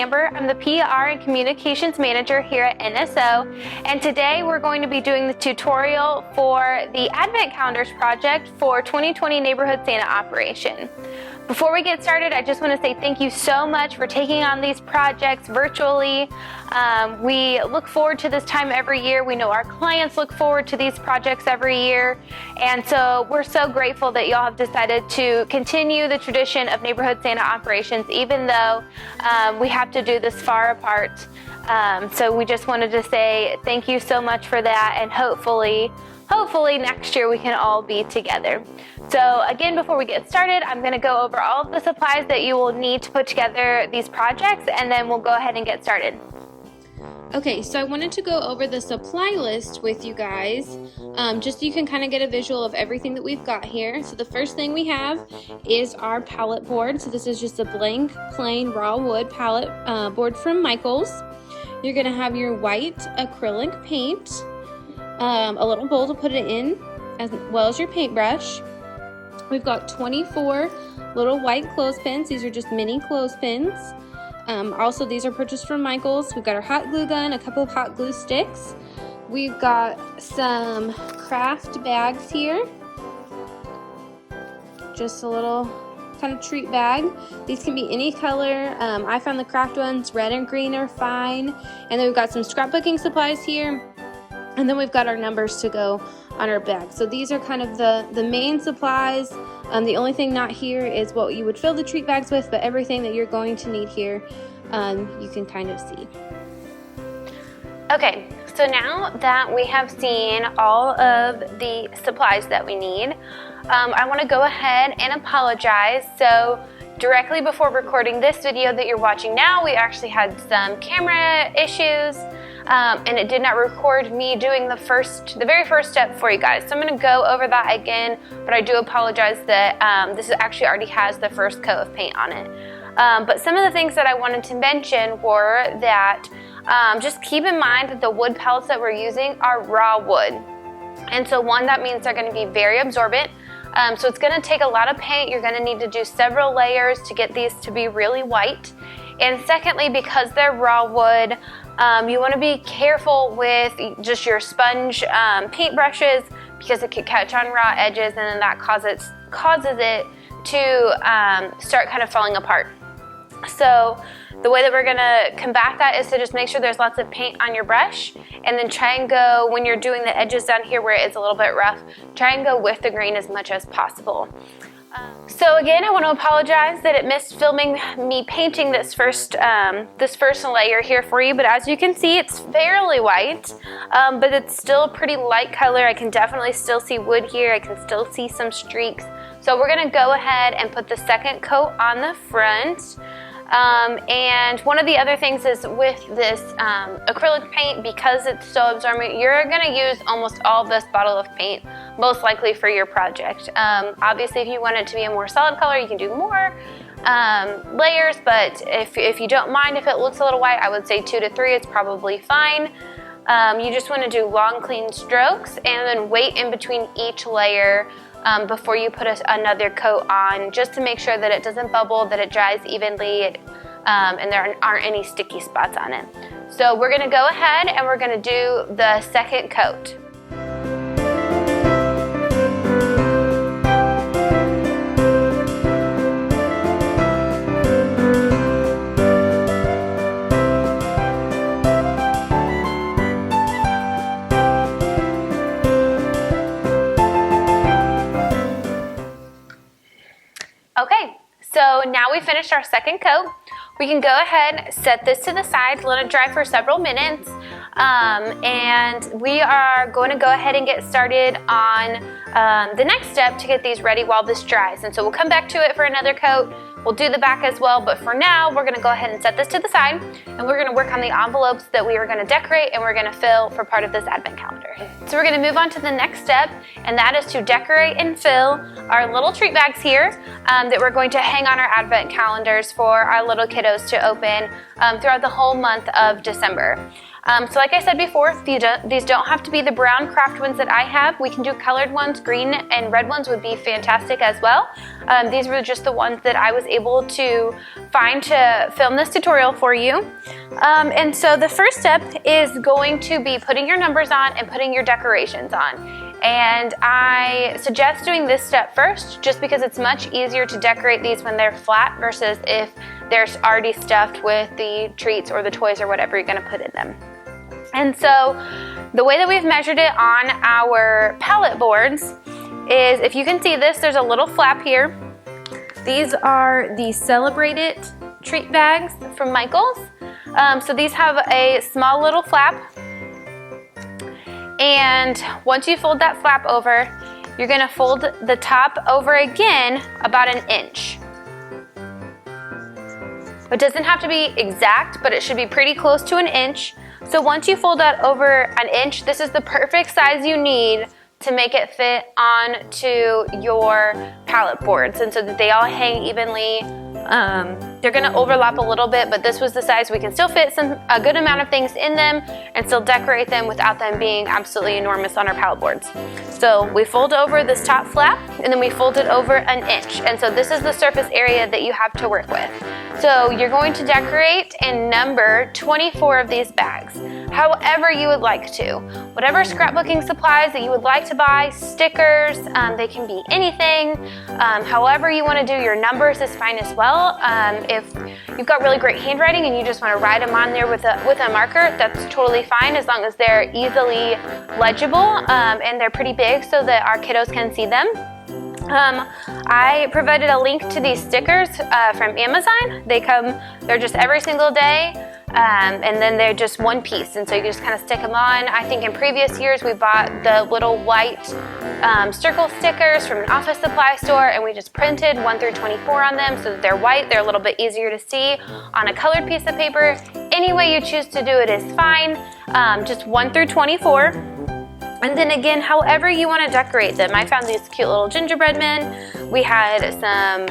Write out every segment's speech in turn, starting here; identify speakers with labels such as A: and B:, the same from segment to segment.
A: Amber. I'm the PR and Communications Manager here at NSO, and today we're going to be doing the tutorial for the Advent Calendars project for 2020 Neighborhood Santa operation. Before we get started, I just want to say thank you so much for taking on these projects virtually. We look forward to this time every year. We know our clients look forward to these projects every year. And so we're so grateful that y'all have decided to continue the tradition of Neighborhood Santa operations, even though we have to do this far apart. So we just wanted to say thank you so much for that, and hopefully next year we can all be together. So again, before we get started, I'm going to go over all of the supplies that you will need to put together these projects, and then we'll go ahead and get started.
B: Okay, so I wanted to go over the supply list with you guys, just so you can kind of get a visual of everything that we've got here. So the first thing we have is our pallet board. So this is just a blank, plain, raw wood pallet board from Michael's. You're going to have your white acrylic paint, a little bowl to put it in, as well as your paintbrush. We've got 24 little white clothespins. These are just mini clothespins. Also, these are purchased from Michael's. We've got our hot glue gun, a couple of hot glue sticks. We've got some craft bags here. Just a little kind of treat bag. These can be any color. I found the craft ones, red and green are fine. And then we've got some scrapbooking supplies here. And then we've got our numbers to go on our bag. So these are kind of the main supplies. The only thing not here is what you would fill the treat bags with, but everything that you're going to need here, you can kind of see.
A: Okay, so now that we have seen all of the supplies that we need, I want to go ahead and apologize. So directly before recording this video that you're watching now, we actually had some camera issues. And it did not record me doing the very first step for you guys. So I'm going to go over that again, but I do apologize that this actually already has the first coat of paint on it. But some of the things that I wanted to mention were that just keep in mind that the wood pellets that we're using are raw wood. And so that means they're going to be very absorbent. So it's going to take a lot of paint. You're going to need to do several layers to get these to be really white. And secondly, because they're raw wood, you want to be careful with just your sponge paintbrushes, because it could catch on raw edges, and then that causes it to start kind of falling apart. So the way that we're going to combat that is to just make sure there's lots of paint on your brush, and then try and go, when you're doing the edges down here where it's a little bit rough, try and go with the grain as much as possible. So again, I want to apologize that it missed filming me painting this first layer here for you, but as you can see, it's fairly white, but it's still a pretty light color. I can definitely still see wood here. I can still see some streaks. So we're going to go ahead and put the second coat on the front. And one of the other things is with this acrylic paint, because it's so absorbent, you're going to use almost all of this bottle of paint, most likely for your project. Obviously, if you want it to be a more solid color, you can do more layers, but if you don't mind if it looks a little white, I would say 2 to 3 is probably fine. You just want to do long, clean strokes, and then wait in between each layer before you put another coat on, just to make sure that it doesn't bubble, that it dries evenly, and there aren't any sticky spots on it. So we're going to go ahead and we're going to do the second coat. Okay, so now we finished our second coat. We can go ahead, set this to the side, let it dry for several minutes, and we are going to go ahead and get started on the next step to get these ready while this dries. And so we'll come back to it for another coat. We'll do the back as well, but for now, we're going to go ahead and set this to the side, and we're going to work on the envelopes that we are going to decorate and we're going to fill for part of this advent calendar. So we're going to move on to the next step, and that is to decorate and fill our little treat bags here that we're going to hang on our advent calendars for our little kiddos to open throughout the whole month of December. So like I said before, these don't have to be the brown craft ones that I have. We can do colored ones. Green and red ones would be fantastic as well. These were just the ones that I was able to find to film this tutorial for you. And so the first step is going to be putting your numbers on and putting your decorations on. And I suggest doing this step first just because it's much easier to decorate these when they're flat versus if they're already stuffed with the treats or the toys or whatever you're going to put in them. And so the way that we've measured it on our palette boards is, if you can see this, there's a little flap here. These are the Celebrate It treat bags from Michael's. So these have a small little flap. And once you fold that flap over, you're gonna fold the top over again about an inch. It doesn't have to be exact, but it should be pretty close to an inch. So once you fold that over an inch, this is the perfect size you need to make it fit onto your palette boards, and so that they all hang evenly. They're gonna overlap a little bit, but this was the size we can still fit a good amount of things in them and still decorate them without them being absolutely enormous on our palette boards. So we fold over this top flap and then we fold it over an inch. And so this is the surface area that you have to work with. So you're going to decorate and number 24 of these bags, however you would like to. Whatever scrapbooking supplies that you would like to buy, stickers, they can be anything. However you want to do your numbers is fine as well. If you've got really great handwriting and you just want to write them on there with a marker, that's totally fine as long as they're easily legible and they're pretty big so that our kiddos can see them. I provided a link to these stickers from Amazon. They're just every single day, and then they're just one piece, and so you just kind of stick them on. I think in previous years we bought the little white circle stickers from an office supply store, and we just printed 1 through 24 on them so that they're white. They're a little bit easier to see on a colored piece of paper. Any way you choose to do it is fine, just 1 through 24. And then again, however you want to decorate them. I found these cute little gingerbread men. We had some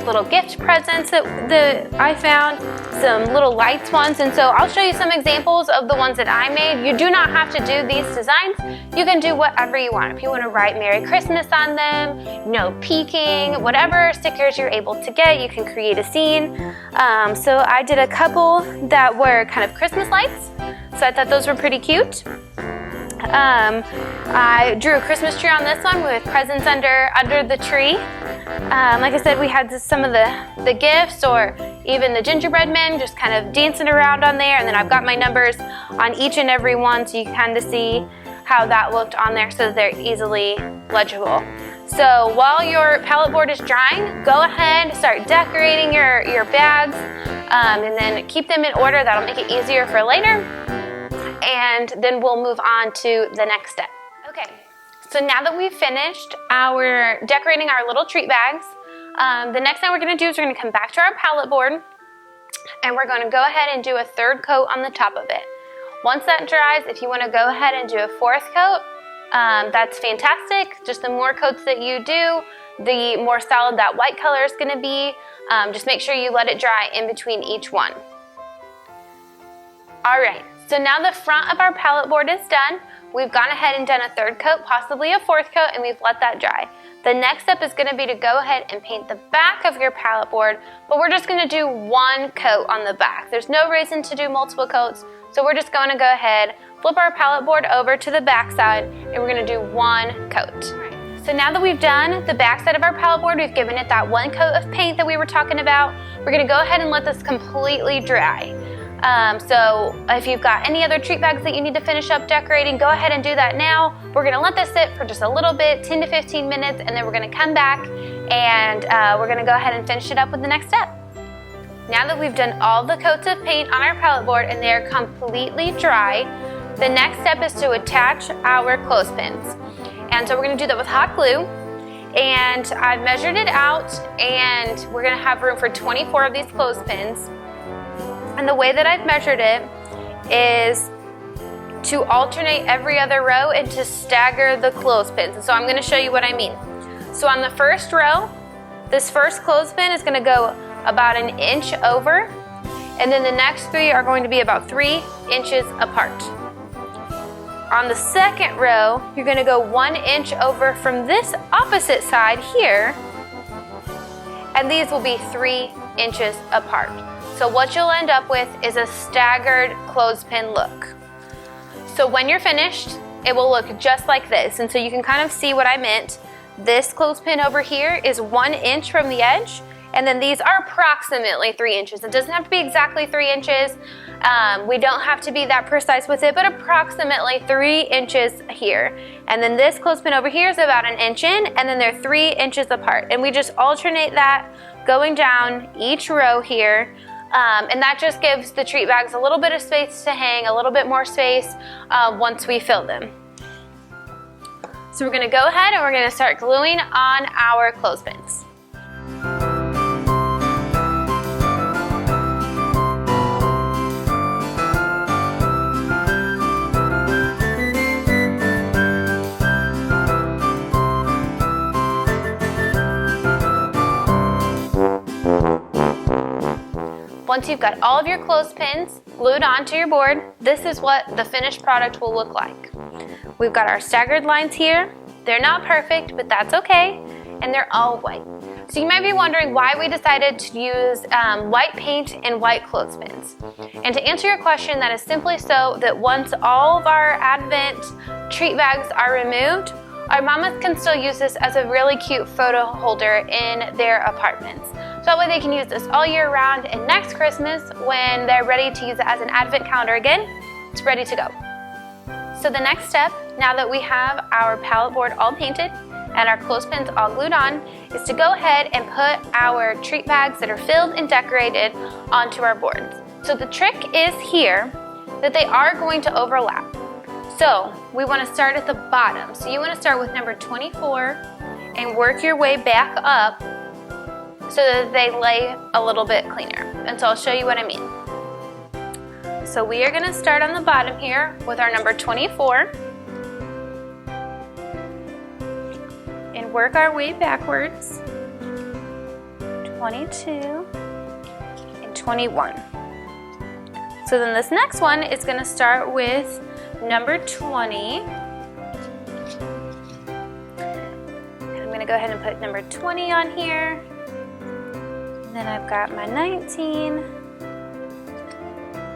A: little gift presents that I found, some little lights ones, and so I'll show you some examples of the ones that I made. You do not have to do these designs. You can do whatever you want. If you want to write Merry Christmas on them, no peeking, whatever stickers you're able to get, you can create a scene. So I did a couple that were kind of Christmas lights, so I thought those were pretty cute. I drew a Christmas tree on this one with presents under the tree. Like I said, we had some of the gifts or even the gingerbread men just kind of dancing around on there, and then I've got my numbers on each and every one so you can kind of see how that looked on there so that they're easily legible. So while your palette board is drying, go ahead and start decorating your bags, and then keep them in order. That'll make it easier for later. And then we'll move on to the next step. Okay, so now that we've finished decorating our little treat bags, the next thing we're gonna do is we're gonna come back to our palette board and we're gonna go ahead and do a third coat on the top of it. Once that dries, if you wanna go ahead and do a fourth coat, that's fantastic. Just the more coats that you do, the more solid that white color is gonna be. Just make sure you let it dry in between each one. All right. So now the front of our palette board is done. We've gone ahead and done a third coat, possibly a fourth coat, and we've let that dry. The next step is going to be to go ahead and paint the back of your palette board, but we're just going to do one coat on the back. There's no reason to do multiple coats, so we're just going to go ahead, flip our palette board over to the back side, and we're going to do one coat. So now that we've done the back side of our palette board, we've given it that one coat of paint that we were talking about, we're going to go ahead and let this completely dry. So if you've got any other treat bags that you need to finish up decorating, go ahead and do that now. We're going to let this sit for just a little bit, 10 to 15 minutes, and then we're going to come back and we're going to go ahead and finish it up with the next step. Now that we've done all the coats of paint on our palette board and they're completely dry, the next step is to attach our clothespins. And so we're going to do that with hot glue. And I've measured it out, and we're going to have room for 24 of these clothespins. And the way that I've measured it is to alternate every other row and to stagger the clothespins. And so I'm going to show you what I mean. So on the first row, this first clothespin is going to go about an inch over, and then the next 3 are going to be about 3 inches apart. On the second row, you're going to go 1 inch over from this opposite side here, and these will be 3 inches apart. So what you'll end up with is a staggered clothespin look. So when you're finished, it will look just like this. And so you can kind of see what I meant. This clothespin over here is 1 inch from the edge, and then these are approximately 3 inches. It doesn't have to be exactly 3 inches. We don't have to be that precise with it, but approximately 3 inches here. And then this clothespin over here is about 1 inch in, and then they're 3 inches apart. And we just alternate that going down each row here. And that just gives the treat bags a little bit of space to hang, a little bit more space once we fill them. So we're going to go ahead and we're going to start gluing on our clothespins. Once you've got all of your clothespins glued onto your board, this is what the finished product will look like. We've got our staggered lines here. They're not perfect, but that's okay, and they're all white. So you might be wondering why we decided to use white paint and white clothespins. And to answer your question, that is simply so that once all of our Advent treat bags are removed, our mamas can still use this as a really cute photo holder in their apartments. So that way they can use this all year round, and next Christmas, when they're ready to use it as an Advent calendar again, it's ready to go. So the next step, now that we have our palette board all painted and our clothespins all glued on, is to go ahead and put our treat bags that are filled and decorated onto our boards. So the trick is here that they are going to overlap. So we want to start at the bottom. So you want to start with number 24 and work your way back up so that they lay a little bit cleaner. And so I'll show you what I mean. So we are going to start on the bottom here with our number 24 and work our way backwards. 22 and 21. So then this next one is going to start with number 20. And I'm going to go ahead and put number 20 on here. And then I've got my 19,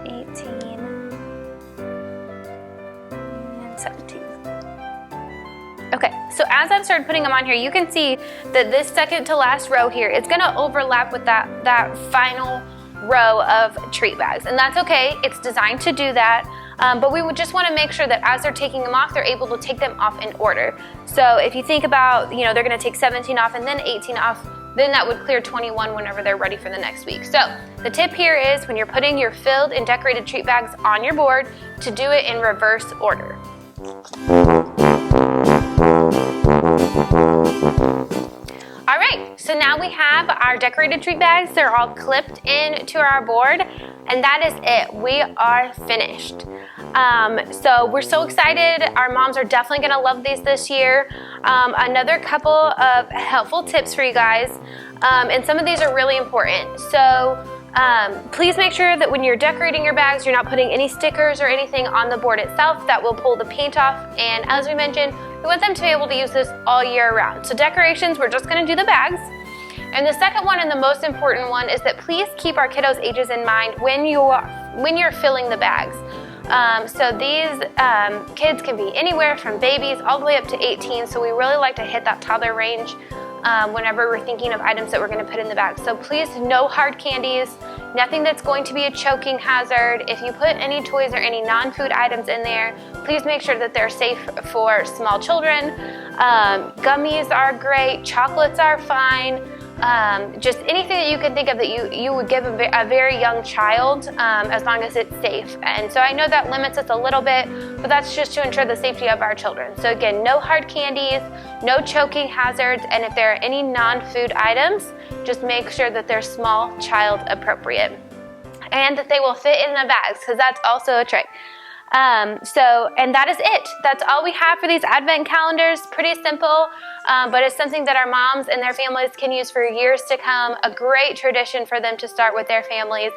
A: 18, and 17. Okay, so as I've started putting them on here, you can see that this second to last row here, it's gonna overlap with that final row of treat bags. And that's okay, it's designed to do that. But we would just want to make sure that as they're taking them off, they're able to take them off in order. So if you think about, they're going to take 17 off and then 18 off, then that would clear 21 whenever they're ready for the next week. So the tip here is when you're putting your filled and decorated treat bags on your board, to do it in reverse order. All right, so now we have our decorated treat bags. They're all clipped into our board, and that is it. We are finished. So we're so excited. Our moms are definitely gonna love these this year. Another couple of helpful tips for you guys, and some of these are really important. So please make sure that when you're decorating your bags, you're not putting any stickers or anything on the board itself that will pull the paint off. And as we mentioned, we want them to be able to use this all year round. So decorations, we're just gonna do the bags. And the second one and the most important one is that please keep our kiddos' ages in mind when you're filling the bags. So these kids can be anywhere from babies all the way up to 18, so we really like to hit that toddler range whenever we're thinking of items that we're going to put in the bag. So please, no hard candies, nothing that's going to be a choking hazard. If you put any toys or any non-food items in there, please make sure that they're safe for small children. Gummies are great, chocolates are fine. Just anything that you can think of that you would give a very young child, as long as it's safe. And so I know that limits us a little bit, but that's just to ensure the safety of our children. So again, no hard candies, no choking hazards, and if there are any non-food items, just make sure that they're small child appropriate and that they will fit in the bags, because that's also a trick. And that is it. That's all we have for these Advent calendars. Pretty simple, but it's something that our moms and their families can use for years to come. A great tradition for them to start with their families.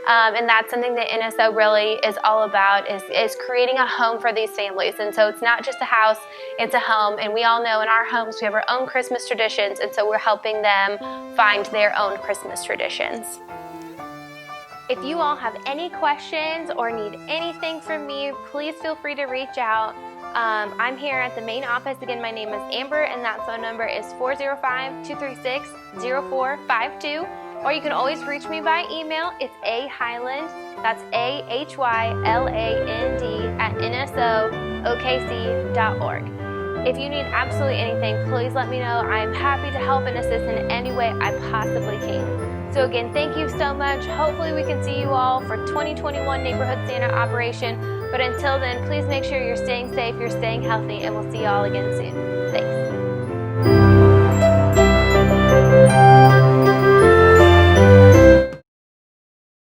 A: And that's something that NSO really is all about, is creating a home for these families. And so it's not just a house, it's a home. And we all know in our homes we have our own Christmas traditions, and so we're helping them find their own Christmas traditions. If you all have any questions or need anything from me, please feel free to reach out. I'm here at the main office. Again, my name is Amber, and that phone number is 405-236-0452. Or you can always reach me by email. It's ahyland, that's AHYLAND @nsookc.org. If you need absolutely anything, please let me know. I'm happy to help and assist in any way I possibly can. So again, thank you so much. Hopefully we can see you all for 2021 Neighborhood Santa operation. But until then, please make sure you're staying safe, you're staying healthy, and we'll see you all again soon. Thanks.